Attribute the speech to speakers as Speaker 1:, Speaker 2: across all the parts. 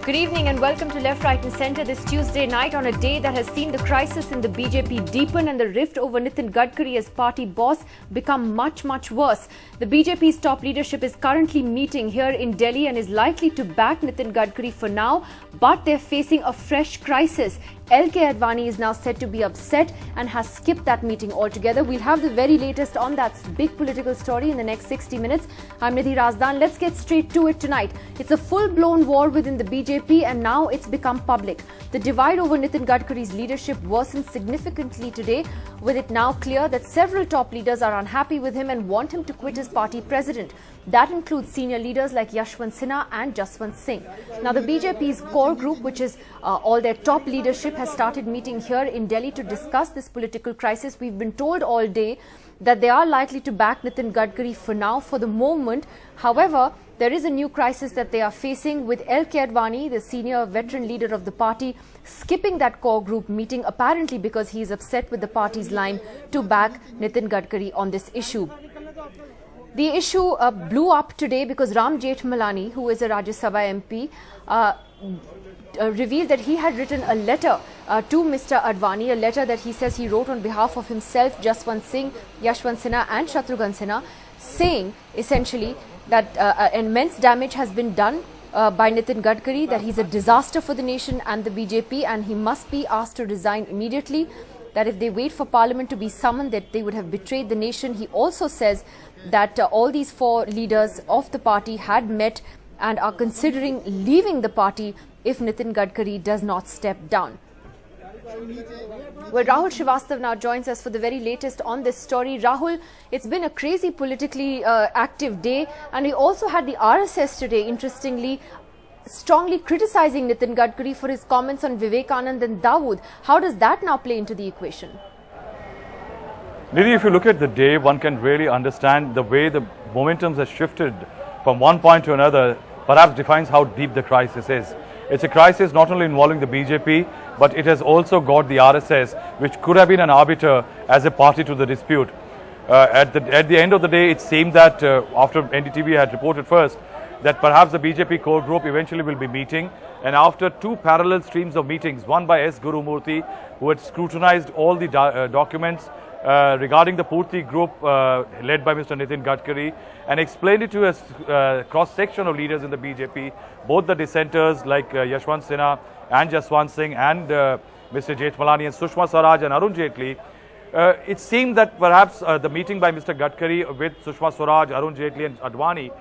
Speaker 1: Good evening and welcome to Left, Right and Centre this Tuesday night on a day that has seen the crisis in the BJP deepen and the rift over Nitin Gadkari as party boss become much worse. The BJP's top leadership is currently meeting here in Delhi and is likely to back Nitin Gadkari for now, but they're facing a fresh crisis. LK Advani is now said to be upset and has skipped that meeting altogether. We'll have the very latest on that big political story in the next 60 minutes. I'm Nidhi Razdan. Let's get straight to it tonight. It's a full-blown war within the BJP and now it's become public. The divide over Nitin Gadkari's leadership worsened significantly today, with it now clear that several top leaders are unhappy with him and want him to quit as party president. That includes senior leaders like Yashwant Sinha and Jaswant Singh. Now, the BJP's core group, which is all their top leadership, has started meeting here in Delhi to discuss this political crisis. We've been told all day that they are likely to back Nitin Gadkari for now, for the moment. However, there is a new crisis that they are facing, with LK Advani, the senior veteran leader of the party, skipping that core group meeting, apparently because he is upset with the party's line to back Nitin Gadkari on this issue. The issue blew up today because Ram Jethmalani, who is a Rajya Sabha MP, revealed that he had written a letter to Mr. Advani, a letter that he says he wrote on behalf of himself, Jaswant Singh, Yashwant Sinha and Shatrughan Sinha, saying essentially that immense damage has been done by Nitin Gadkari, that he's a disaster for the nation and the BJP and he must be asked to resign immediately, that if they wait for Parliament to be summoned, that they would have betrayed the nation. He also says that all these four leaders of the party had met and are considering leaving the party if Nitin Gadkari does not step down. Well, Rahul Srivastav now joins us for the very latest on this story. Rahul, it's been a crazy politically active day, and we also had the RSS today, interestingly, strongly criticizing Nitin Gadkari for his comments on Vivekanand and Dawood. How does that now play into the equation?
Speaker 2: Nidhi, if you look at the day, one can really understand the way the momentum has shifted from one point to another, perhaps defines how deep the crisis is. It's a crisis not only involving the BJP, but it has also got the RSS, which could have been an arbiter as a party to the dispute. At the end of the day, it seemed that after NDTV had reported first, that perhaps the BJP core group eventually will be meeting, and after two parallel streams of meetings, one by S. Gurumurthy, who had scrutinized all the documents regarding the Purti group led by Mr. Nitin Gadkari, and explained it to a cross-section of leaders in the BJP, both the dissenters like Yashwant Sinha and Jaswant Singh and Mr. Jethmalani and Sushma Swaraj and Arun Jaitley. It seemed that perhaps the meeting by Mr. Gadkari with Sushma Swaraj, Arun Jaitley and Advani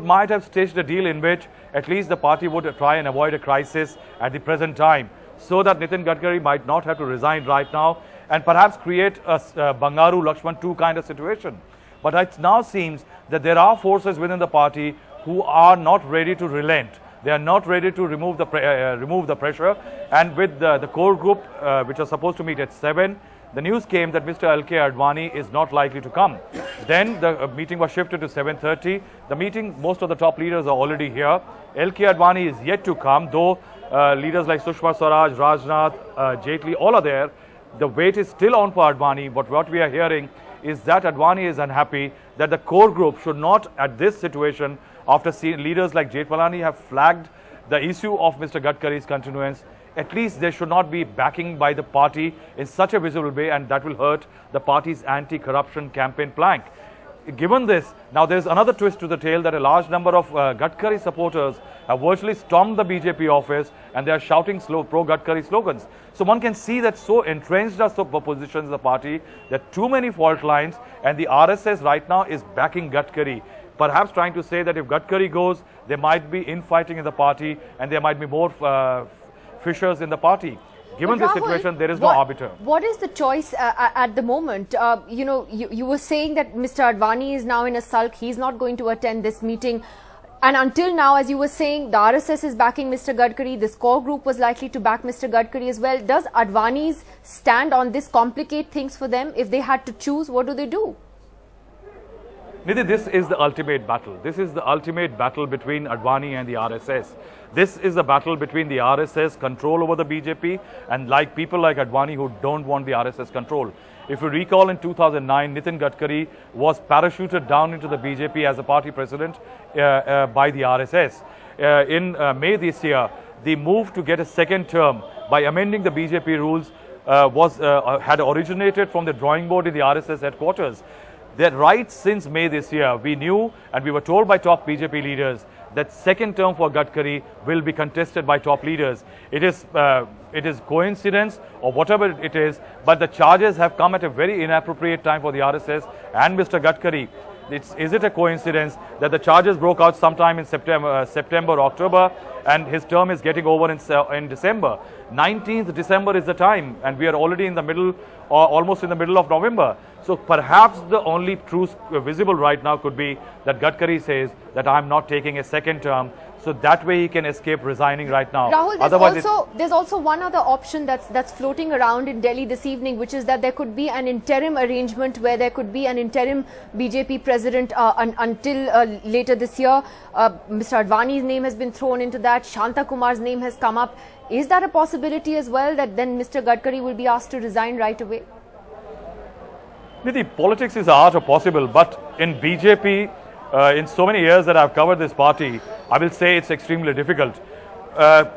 Speaker 2: might have staged a deal in which at least the party would try and avoid a crisis at the present time, so that Nitin Gadkari might not have to resign right now and perhaps create a Bangaru Lakshman 2 kind of situation. But it now seems that there are forces within the party who are not ready to relent. They are not ready to remove the pressure. And with the core group, which are supposed to meet at 7, the news came that Mr. LK Advani is not likely to come. Then the meeting was shifted to 7:30. The meeting, most of the top leaders are already here. LK Advani is yet to come, though leaders like Sushma Swaraj, Rajnath, Jaitley, all are there. The wait is still on for Advani, but what we are hearing is that Advani is unhappy that the core group should not, at this situation, after seeing leaders like Jethmalani have flagged the issue of Mr. Gadkari's continuance, at least they should not be backing by the party in such a visible way, and that will hurt the party's anti-corruption campaign plank. Given this, now there is another twist to the tale that a large number of Gadkari supporters have virtually stormed the BJP office and they are shouting pro-Gadkari slogans. So one can see that so entrenched are the positions of the party, that too many fault lines, and the RSS right now is backing Gadkari, perhaps trying to say that if Gadkari goes, there might be infighting in the party and there might be more fissures in the party. Given this situation, there is no arbiter.
Speaker 1: What is the choice at the moment? You were saying that Mr. Advani is now in a sulk. He's not going to attend this meeting. And until now, as you were saying, the RSS is backing Mr. Gadkari. This core group was likely to back Mr. Gadkari as well. Does Advani's stand on this complicate things for them? If they had to choose, what do they do?
Speaker 2: Nidhi, this is the ultimate battle. This is the ultimate battle between Advani and the RSS. This is a battle between the RSS control over the BJP and people like Advani who don't want the RSS control. If you recall, in 2009, Nitin Gadkari was parachuted down into the BJP as a party president by the RSS. In May this year, the move to get a second term by amending the BJP rules had originated from the drawing board in the RSS headquarters. That right since May this year, we knew and we were told by top BJP leaders that second term for Gadkari will be contested by top leaders. It is coincidence or whatever it is, but the charges have come at a very inappropriate time for the RSS and Mr. Gadkari. Is it a coincidence that the charges broke out sometime in September, October, and his term is getting over in December? 19th December is the time, and we are already in the middle, or almost in the middle of November. So perhaps the only truth visible right now could be that Gadkari says that I am not taking a second term. So that way he can escape resigning right now.
Speaker 1: Rahul, there's also one other option that's floating around in Delhi this evening, which is that there could be an interim arrangement where there could be an interim BJP president until later this year. Mr. Advani's name has been thrown into that. Shanta Kumar's name has come up. Is that a possibility as well, that then Mr. Gadkari will be asked to resign right away?
Speaker 2: Nidhi, politics is the art of possible, but in BJP, in so many years that I've covered this party, I will say it's extremely difficult.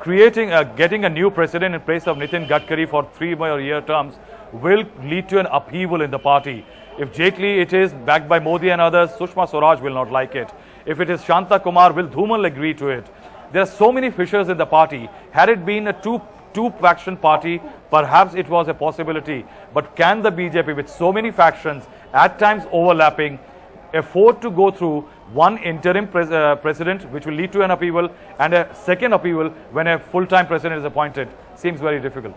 Speaker 2: Getting a new president in place of Nitin Gadkari for 3 more year terms will lead to an upheaval in the party. If Jaitley it is backed by Modi and others, Sushma Swaraj will not like it. If it is Shanta Kumar, will Dhumal agree to it? There are so many fissures in the party. Had it been a two-faction party, perhaps it was a possibility. But can the BJP, with so many factions, at times overlapping, afford to go through one interim president, which will lead to an upheaval, and a second upheaval when a full-time president is appointed? Seems very difficult.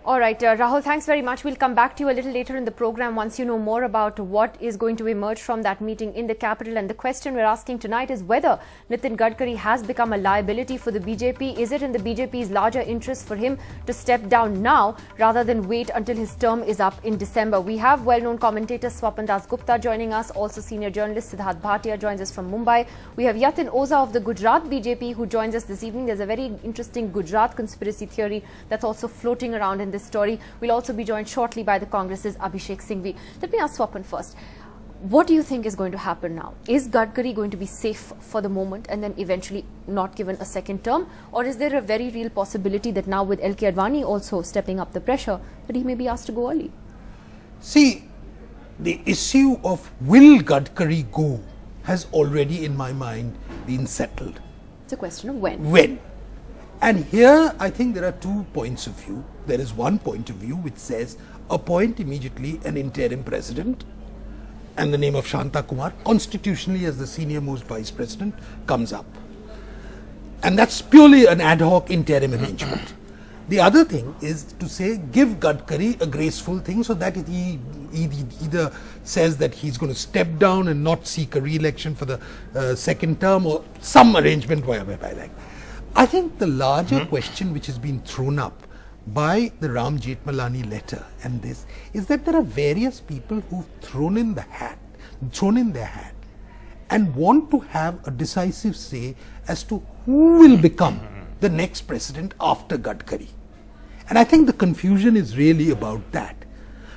Speaker 1: All right, Rahul, thanks very much. We'll come back to you a little later in the program once you know more about what is going to emerge from that meeting in the capital. And the question we're asking tonight is whether Nitin Gadkari has become a liability for the BJP. Is it in the BJP's larger interest for him to step down now rather than wait until his term is up in December? We have well-known commentator Swapan Das Gupta joining us. Also senior journalist Siddharth Bhatia joins us from Mumbai. We have Yatin Oza of the Gujarat BJP who joins us this evening. There's a very interesting Gujarat conspiracy theory that's also floating around in this story. We'll also be joined shortly by the Congress's Abhishek Singhvi. Let me ask Swapan first. What do you think is going to happen now? Is Gadkari going to be safe for the moment and then eventually not given a second term? Or is there a very real possibility that now with LK Advani also stepping up the pressure that he may be asked to go early?
Speaker 3: See, the issue of will Gadkari go has already in my mind been settled.
Speaker 1: It's a question of when.
Speaker 3: When. And here I think there are 2 points of view. There is one point of view which says appoint immediately an interim president, and the name of Shanta Kumar constitutionally as the senior most vice president comes up. And that's purely an ad hoc interim arrangement. The other thing is to say give Gadkari a graceful thing so that he either says that he's going to step down and not seek a re-election for the second term or some arrangement whereby like. I think the larger question which has been thrown up by the Ram Jethmalani letter and this is that there are various people who've thrown in their hat and want to have a decisive say as to who will become the next president after Gadkari. And I think the confusion is really about that.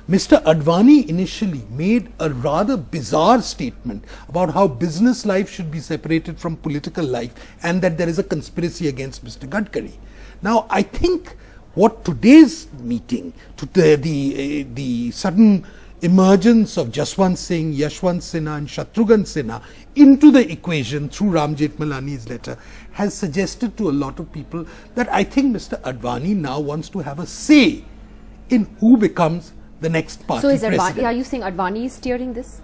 Speaker 3: Mr. Advani initially made a rather bizarre statement about how business life should be separated from political life and that there is a conspiracy against Mr. Gadkari. Now, I think what today's meeting, the sudden emergence of Jaswant Singh, Yashwant Sinha and Shatrughan Sinha into the equation through Ram Jethmalani's letter has suggested to a lot of people that I think Mr. Advani now wants to have a say in who becomes the next party president.
Speaker 1: So are you saying Advani is steering this?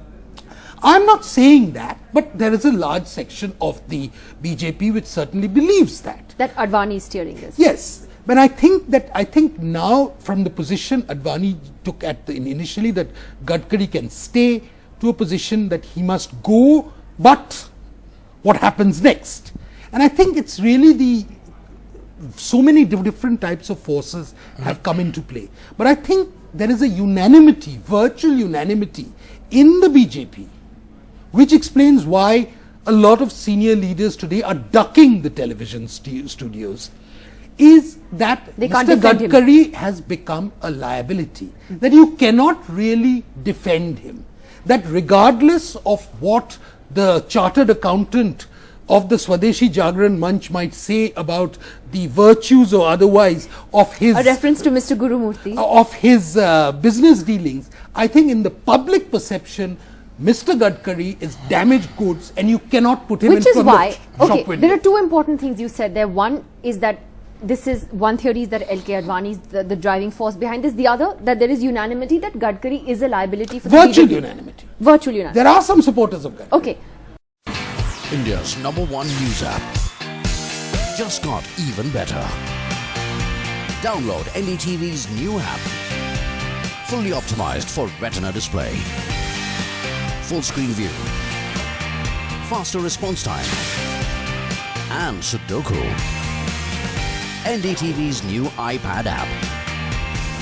Speaker 3: I'm not saying that, but there is a large section of the BJP which certainly believes that.
Speaker 1: That Advani is steering this?
Speaker 3: Yes. But I think now from the position Advani took initially that Gadkari can stay to a position that he must go, but what happens next? And I think it's really so many different types of forces have come into play. But I think there is a unanimity, virtual unanimity in the BJP, which explains why a lot of senior leaders today are ducking the television studios, is that Mr. Gadkari has become a liability, that you cannot really defend him, that regardless of what the chartered accountant of the Swadeshi Jagran Manch might say about the virtues or otherwise of his...
Speaker 1: A reference to Mr. Gurumurthy.
Speaker 3: Of his business dealings, I think in the public perception, Mr. Gadkari is damaged goods and you cannot put him in front of shop window.
Speaker 1: There are two important things you said there. One is that this is one theory is that LK Advani is the driving force behind this. The other, that there is unanimity that Gadkari is a liability for the
Speaker 3: Virtual
Speaker 1: BJP.
Speaker 3: unanimity.
Speaker 1: Virtual unanimity.
Speaker 3: There are some supporters of Gadkari.
Speaker 1: Okay.
Speaker 4: India's #1 news app just got even better. Download NDTV's new app. Fully optimized for retina display. Full screen view. Faster response time. And Sudoku. NDTV's new iPad app.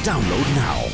Speaker 4: Download now.